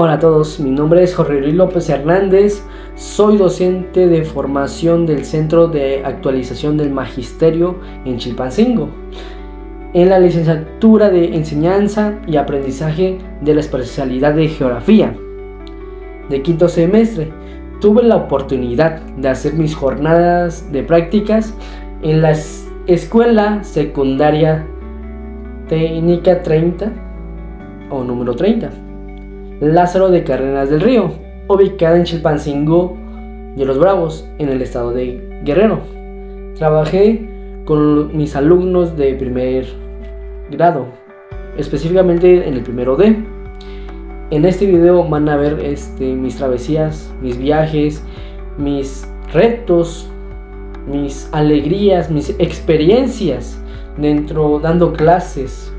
Hola a todos, mi nombre es Jorge Luis López Hernández, soy docente de formación del Centro de Actualización del Magisterio en Chilpancingo, en la licenciatura de Enseñanza y Aprendizaje de la especialidad de Geografía. De quinto semestre, tuve la oportunidad de hacer mis jornadas de prácticas en la Escuela Secundaria Técnica 30 o número 30. Lázaro de Cárdenas del Río, ubicada en Chilpancingo de los Bravos, en el estado de Guerrero. Trabajé con mis alumnos de primer grado, específicamente en el primero D. En este video van a ver mis travesías, mis viajes, mis retos, mis alegrías, mis experiencias dando clases,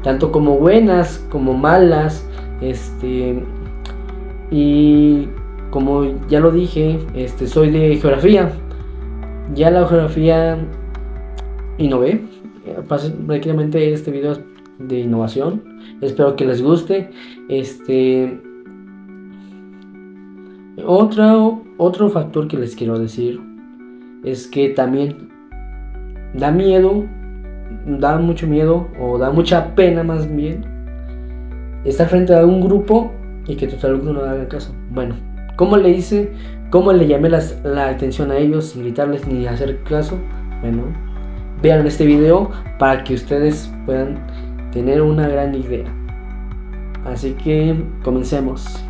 tanto como buenas como malas. Y como ya lo dije, soy de geografía. Ya la geografía innové. Prácticamente este video es de innovación. Espero que les guste. Otro factor que les quiero decir es que también da mucho miedo, o da mucha pena más bien, estar frente a un grupo y que tus alumnos no hagan caso. Bueno, ¿cómo le hice? ¿Cómo le llamé la atención a ellos sin gritarles ni hacer caso? Bueno, vean este video para que ustedes puedan tener una gran idea. Así que comencemos.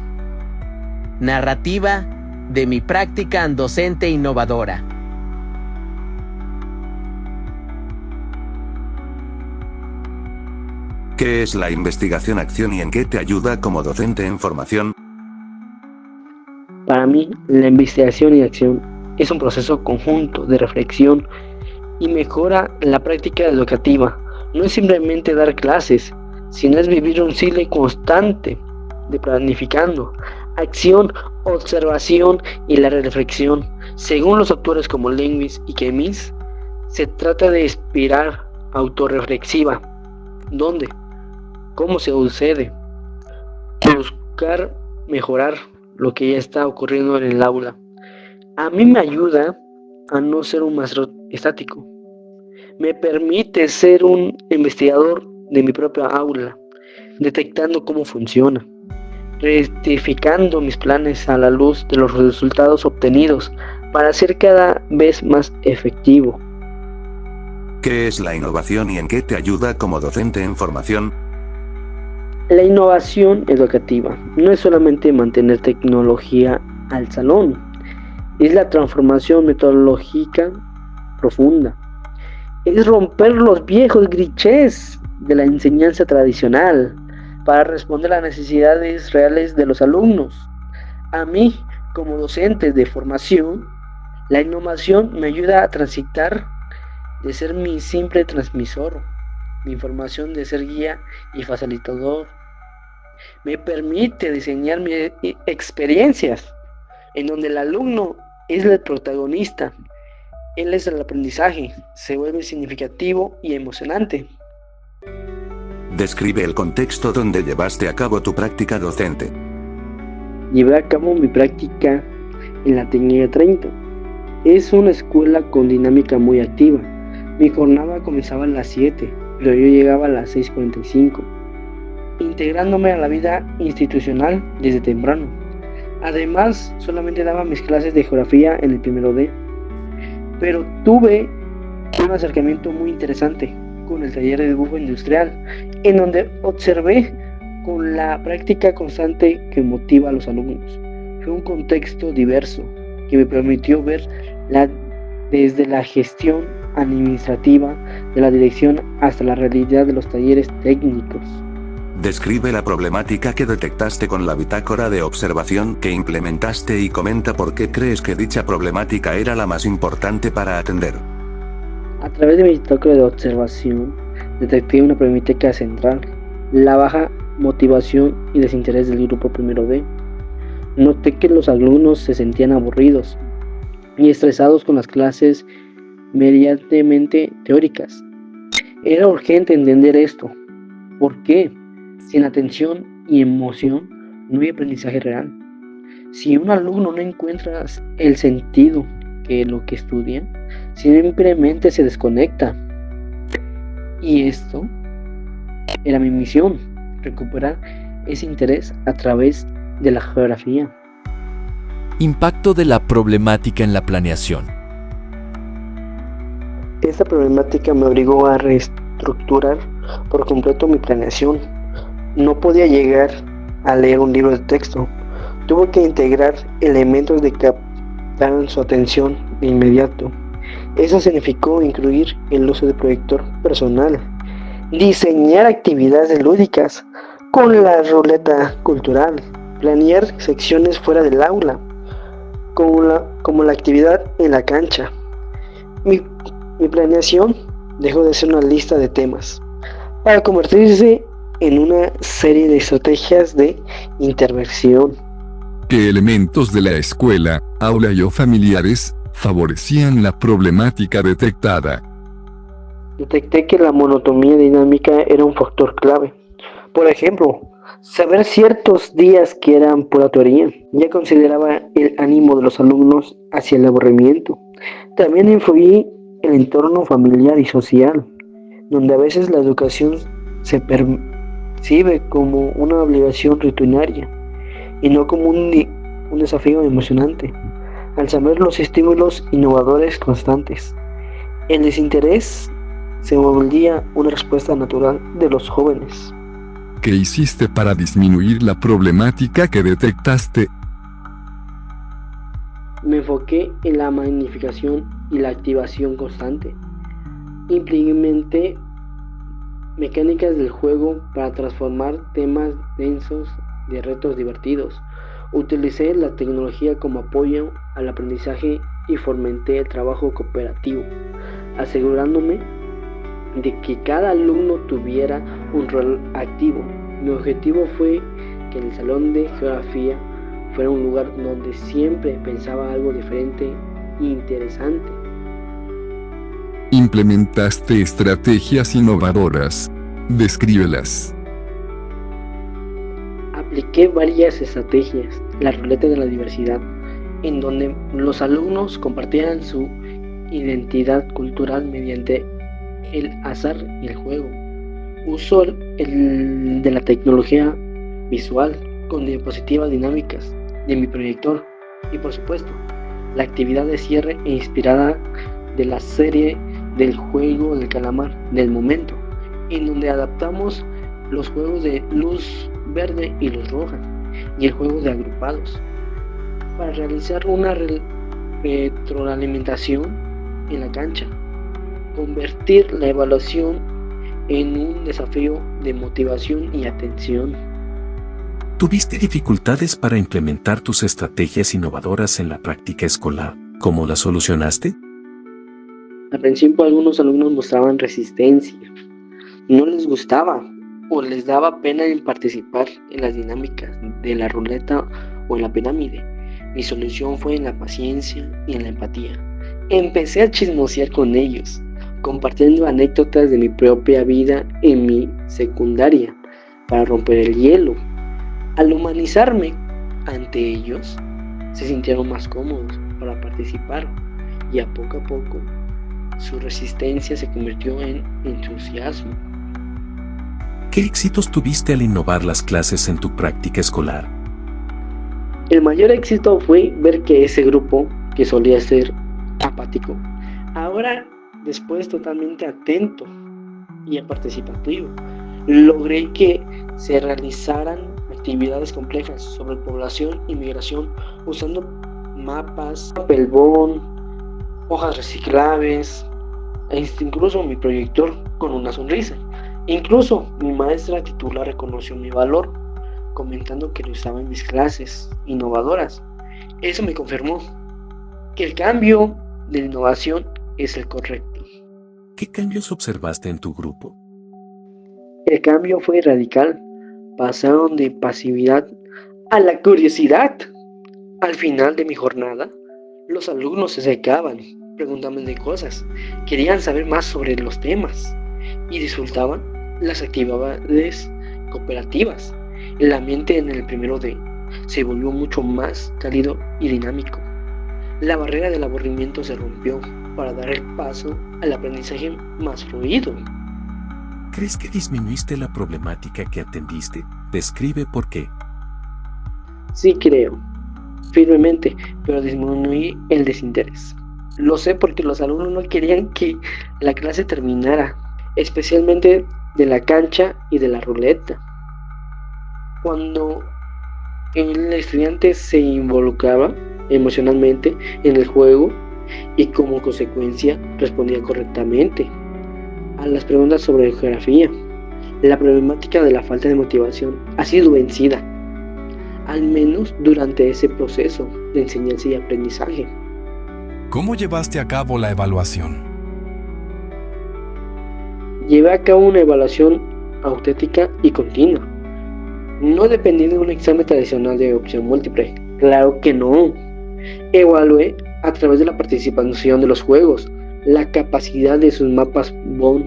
Narrativa de mi práctica docente innovadora. ¿Qué es la investigación-acción y en qué te ayuda como docente en formación? Para mí, la investigación y acción es un proceso conjunto de reflexión y mejora la práctica educativa. No es simplemente dar clases, sino es vivir un ciclo constante de planificando, acción, observación y la reflexión. Según los autores como Lewis y Kemis, se trata de inspirar autorreflexiva. ¿Dónde? ¿Cómo se sucede? Buscar mejorar lo que ya está ocurriendo en el aula. A mí me ayuda a no ser un maestro estático. Me permite ser un investigador de mi propia aula, detectando cómo funciona, rectificando mis planes a la luz de los resultados obtenidos para ser cada vez más efectivo. ¿Qué es la innovación y en qué te ayuda como docente en formación? La innovación educativa no es solamente mantener tecnología al salón, es la transformación metodológica profunda. Es romper los viejos clichés de la enseñanza tradicional para responder a las necesidades reales de los alumnos. A mí, como docente de formación, la innovación me ayuda a transitar de ser mi simple transmisor, mi información de ser guía y facilitador. Me permite diseñar mis experiencias en donde el alumno es el protagonista. Él es el aprendizaje, se vuelve significativo y emocionante. Describe el contexto donde llevaste a cabo tu práctica docente. Llevé a cabo mi práctica en la Técnica 30. Es una escuela con dinámica muy activa. Mi jornada comenzaba a las 7, pero yo llegaba a las 6:45, integrándome a la vida institucional desde temprano. Además, solamente daba mis clases de geografía en el primero D, pero tuve un acercamiento muy interesante con el taller de dibujo industrial, en donde observé con la práctica constante que motiva a los alumnos. Fue un contexto diverso que me permitió ver desde la gestión administrativa de la dirección hasta la realidad de los talleres técnicos. Describe la problemática que detectaste con la bitácora de observación que implementaste y comenta por qué crees que dicha problemática era la más importante para atender. A través de mi bitácora de observación, detecté una problemática central: la baja motivación y desinterés del grupo primero D. Noté que los alumnos se sentían aburridos y estresados con las clases medianamente teóricas. Era urgente entender esto. ¿Por qué? Sin atención y emoción no hay aprendizaje real. Si un alumno no encuentra el sentido que lo que estudia, simplemente se desconecta. Y esto era mi misión, recuperar ese interés a través de la geografía. Impacto de la problemática en la planeación. Esta problemática me obligó a reestructurar por completo mi planeación. No podía llegar a leer un libro de texto. Tuve que integrar elementos que captaran su atención de inmediato. Eso significó incluir el uso de proyector personal, diseñar actividades lúdicas con la ruleta cultural, planear secciones fuera del aula, como la actividad en la cancha. Mi planeación dejó de ser una lista de temas para convertirse en una serie de estrategias de intervención. ¿Qué elementos de la escuela, aula y o familiares favorecían la problemática detectada? Detecté que la monotonía dinámica era un factor clave. Por ejemplo, saber ciertos días que eran pura teoría. Ya consideraba el ánimo de los alumnos hacia el aburrimiento. También influí el entorno familiar y social, donde a veces la educación se percibe como una obligación rutinaria y no como un desafío emocionante. Al saber los estímulos innovadores constantes, el desinterés se volvía una respuesta natural de los jóvenes. ¿Qué hiciste para disminuir la problemática que detectaste? Me enfoqué en la magnificación y la activación constante. Implementé mecánicas del juego para transformar temas densos de retos divertidos. Utilicé la tecnología como apoyo al aprendizaje y fomenté el trabajo cooperativo, asegurándome de que cada alumno tuviera un rol activo. Mi objetivo fue que el salón de geografía fuera un lugar donde siempre pensaba algo diferente e interesante. Implementaste estrategias innovadoras. Descríbelas. Apliqué varias estrategias, la ruleta de la diversidad, en donde los alumnos compartían su identidad cultural mediante el azar y el juego. Uso el de la tecnología visual con diapositivas dinámicas de mi proyector y, por supuesto, la actividad de cierre e inspirada de la serie del juego del calamar del momento, en donde adaptamos los juegos de luz verde y luz roja y el juego de agrupados para realizar una retroalimentación en la cancha, convertir la evaluación en un desafío de motivación y atención. ¿Tuviste dificultades para implementar tus estrategias innovadoras en la práctica escolar? ¿Cómo las solucionaste? Al principio algunos alumnos mostraban resistencia, no les gustaba o les daba pena en participar en las dinámicas de la ruleta o en la pirámide. Mi solución fue en la paciencia y en la empatía. Empecé a chismosear con ellos, compartiendo anécdotas de mi propia vida en mi secundaria para romper el hielo. Al humanizarme ante ellos, se sintieron más cómodos para participar y a poco su resistencia se convirtió en entusiasmo. ¿Qué éxitos tuviste al innovar las clases en tu práctica escolar? El mayor éxito fue ver que ese grupo, que solía ser apático, ahora después totalmente atento y participativo. Logré que se realizaran actividades complejas sobre población y migración usando mapas, papel bond, hojas reciclables e incluso mi proyector con una sonrisa. Incluso mi maestra titular reconoció mi valor, comentando que lo usaba en mis clases innovadoras. Eso me confirmó que el cambio de innovación es el correcto. ¿Qué cambios observaste en tu grupo? El cambio fue radical. Pasaron de pasividad a la curiosidad. Al final de mi jornada, los alumnos se acercaban, preguntándome cosas, querían saber más sobre los temas y disfrutaban las actividades cooperativas. El ambiente en el primero D se volvió mucho más cálido y dinámico. La barrera del aburrimiento se rompió para dar el paso al aprendizaje más fluido. ¿Crees que disminuiste la problemática que atendiste? Describe por qué. Sí creo, firmemente, pero disminuí el desinterés. Lo sé porque los alumnos no querían que la clase terminara, especialmente de la cancha y de la ruleta. Cuando el estudiante se involucraba emocionalmente en el juego y como consecuencia respondía correctamente a las preguntas sobre geografía, la problemática de la falta de motivación ha sido vencida, al menos durante ese proceso de enseñanza y aprendizaje. ¿Cómo llevaste a cabo la evaluación? Llevé a cabo una evaluación auténtica y continua. No dependí de un examen tradicional de opción múltiple. Claro que no. Evalué a través de la participación de los juegos, la capacidad de sus mapas Bond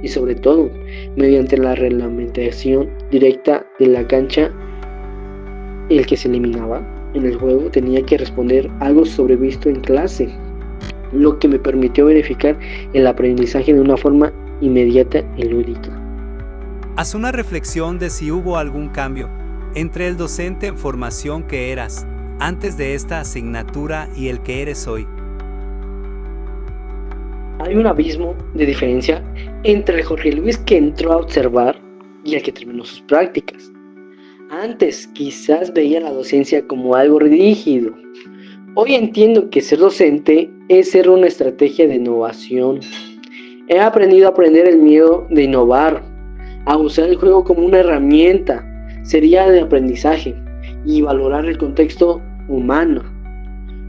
y sobre todo mediante la reglamentación directa de la cancha. El que se eliminaba en el juego tenía que responder algo sobrevisto en clase, lo que me permitió verificar el aprendizaje de una forma inmediata y lúdica. Haz una reflexión de si hubo algún cambio entre el docente en formación que eras antes de esta asignatura y el que eres hoy. Hay un abismo de diferencia entre el Jorge Luis que entró a observar y el que terminó sus prácticas. Antes quizás veía la docencia como algo rígido. Hoy entiendo que ser docente es ser una estrategia de innovación. He aprendido a aprender el miedo de innovar, a usar el juego como una herramienta seria de aprendizaje y valorar el contexto humano,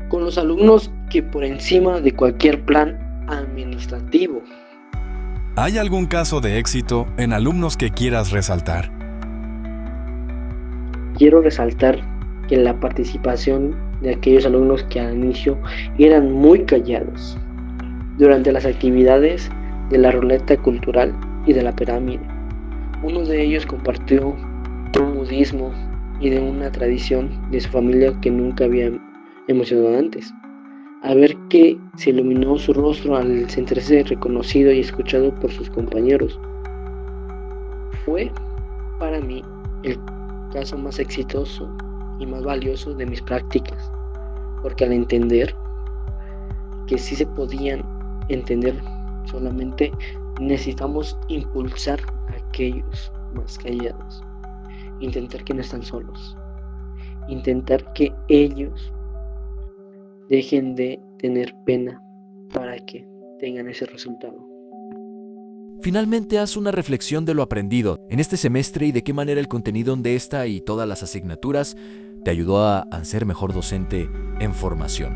con los alumnos que por encima de cualquier plan administrativo. ¿Hay algún caso de éxito en alumnos que quieras resaltar? Quiero resaltar que la participación de aquellos alumnos que al inicio eran muy callados durante las actividades de la ruleta cultural y de la pirámide. Uno de ellos compartió un budismo y de una tradición de su familia que nunca había emocionado antes. Al ver que se iluminó su rostro al sentirse reconocido y escuchado por sus compañeros, fue para mí el caso más exitoso y más valioso de mis prácticas, porque al entender que sí se podían entender, solamente necesitamos impulsar a aquellos más callados, intentar que no están solos, intentar que ellos dejen de tener pena para que tengan ese resultado. Finalmente, haz una reflexión de lo aprendido en este semestre y de qué manera el contenido de esta y todas las asignaturas te ayudó a ser mejor docente en formación.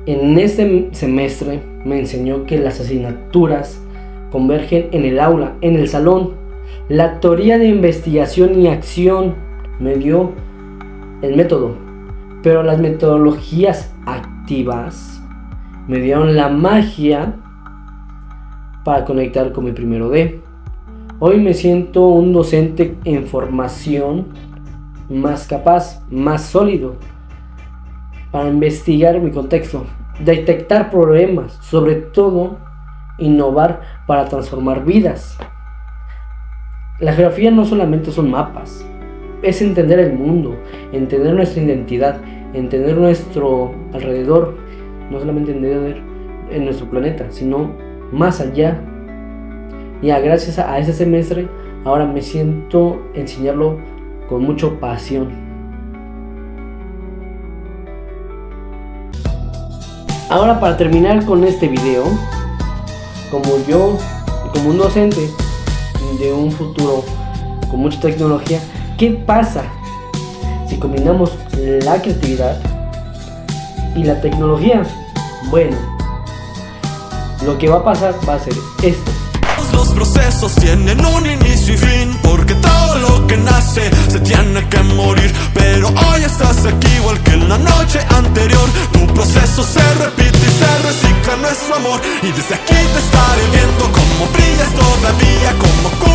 En este semestre me enseñó que las asignaturas convergen en el aula, en el salón. La teoría de investigación y acción me dio el método, pero las metodologías activas me dieron la magia para conectar con mi primero D. Hoy me siento un docente en formación más capaz, más sólido para investigar mi contexto, detectar problemas, sobre todo innovar para transformar vidas. La geografía no solamente son mapas, es entender el mundo, entender nuestra identidad, entender nuestro alrededor, no solamente entender en nuestro planeta, sino más allá. Y gracias a ese semestre ahora me siento enseñarlo con mucha pasión. Ahora, para terminar con este video, como yo, como un docente de un futuro con mucha tecnología, ¿qué pasa si combinamos la creatividad y la tecnología? Bueno, lo que va a pasar va a ser esto. Los procesos tienen un inicio y fin, porque todo lo que nace se tiene que morir. Pero hoy estás aquí igual que en la noche anterior. Tu proceso se repite y se recicla nuestro amor. Y desde aquí te estaré viendo cómo brillas todavía, como